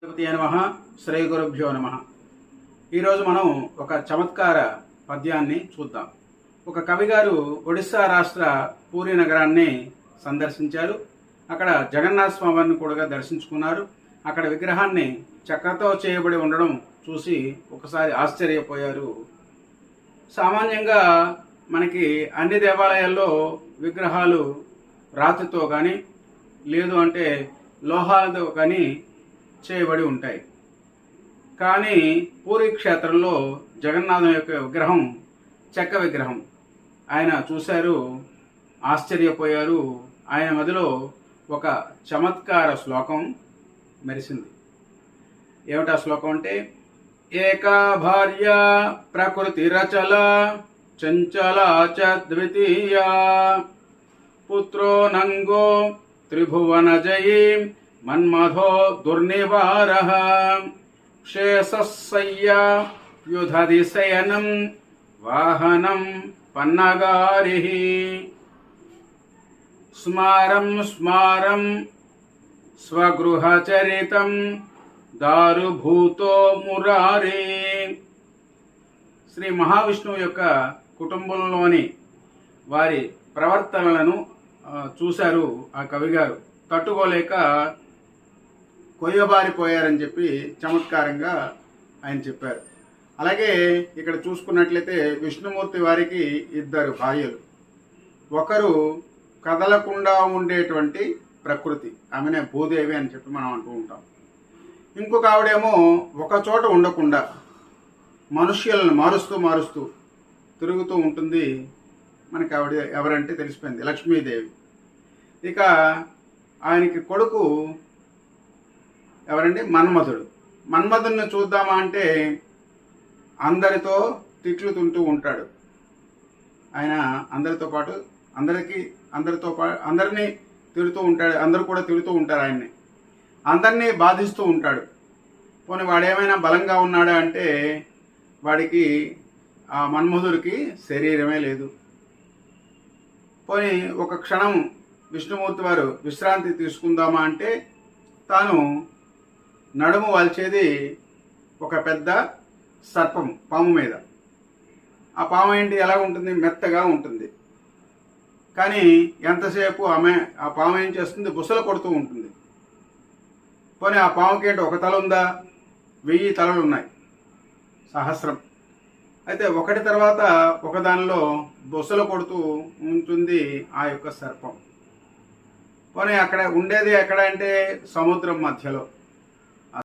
నమః శ్రీ గురుభ్యో నమః. ఈరోజు మనం ఒక చమత్కార పద్యాన్ని చూద్దాం. ఒక కవి గారు ఒడిస్సా రాష్ట్ర పూరి నగరాన్ని సందర్శించారు. అక్కడ జగన్నాథ స్వామిని కూడా దర్శించుకున్నారు. అక్కడ విగ్రహాన్ని చక్రతో చేయబడి ఉండడం చూసి ఒకసారి ఆశ్చర్యపోయారు. సామాన్యంగా మనకి అన్ని దేవాలయాల్లో విగ్రహాలు రాతితో కానీ లేదు అంటే లోహాలతో కానీ చేయబడి ఉంటాయి. కానీ పూరి క్షేత్రంలో జగన్నాథం యొక్క విగ్రహం చెక్క విగ్రహం. ఆయన చూశారు, ఆశ్చర్యపోయారు. ఆయన మదిలో ఒక చమత్కార శ్లోకం మెరిసింది. ఏమిటా శ్లోకం అంటే, ఏకా భార్య ప్రకృతి రచల చంచల చ ద్వితీయ పుత్రో నంగో త్రిభువన జయీ మన్మథో దుర్నివారః శేషస్సయ్య యుధది శయనం వాహనం పన్నగారిః స్మారం స్మారం స్వగృహచరితం దారుభూతో మురారి. శ్రీ మహావిష్ణువు యొక్క కుటుంబంలోని వారి ప్రవర్తనలను చూశారు ఆ కవిగారు. తట్టుకోలేక కొయ్యబారిపోయారని చెప్పి చమత్కారంగా ఆయన చెప్పారు. అలాగే ఇక్కడ చూసుకున్నట్లయితే విష్ణుమూర్తి వారికి ఇద్దరు భార్యలు. ఒకరు కదలకుండా ఉండేటువంటి ప్రకృతి, ఆమెనే భూదేవి అని చెప్పి మనం అంటూ ఉంటాం. ఇంకొక ఆవిడేమో ఒక చోట ఉండకుండా మనుష్యులను మారుస్తూ తిరుగుతూ ఉంటుంది. మనకి ఆవిడ ఎవరంటే తెలిసిపోయింది, లక్ష్మీదేవి. ఇక ఆయనకి కొడుకు ఎవరండి, మన్మధుడు. మన్మధుడిని చూద్దామా అంటే అందరితో తిట్లు తింటూ ఉంటాడు. ఆయన అందరినీ తిడుతూ ఉంటాడు. అందరూ కూడా తిడుతూ ఉంటారు ఆయన్ని. అందరినీ బాధిస్తూ ఉంటాడు. పోనీ వాడేమైనా బలంగా ఉన్నాడా అంటే వాడికి, ఆ మన్మధుడికి శరీరమే లేదు. పోనీ ఒక క్షణం విష్ణుమూర్తి వారు విశ్రాంతి తీసుకుందామా అంటే తాను నడుము వాల్చేది ఒక పెద్ద సర్పం, పాము మీద. ఆ పాము ఏంటి, ఎలా ఉంటుంది, మెత్తగా ఉంటుంది. కానీ ఎంతసేపు ఆ పాము ఏం చేస్తుంది, బుసలు కొడుతూ ఉంటుంది. పోనీ ఆ పాముకి ఏంటి, ఒక తల ఉందా, 1000 తలలు ఉన్నాయి, సహస్రం. అయితే ఒకటి తర్వాత ఒకదానిలో బుసలు కొడుతూ ఉంటుంది ఆ యొక్క సర్పం. పోనీ అక్కడ ఉండేది ఎక్కడ అంటే సముద్రం మధ్యలో.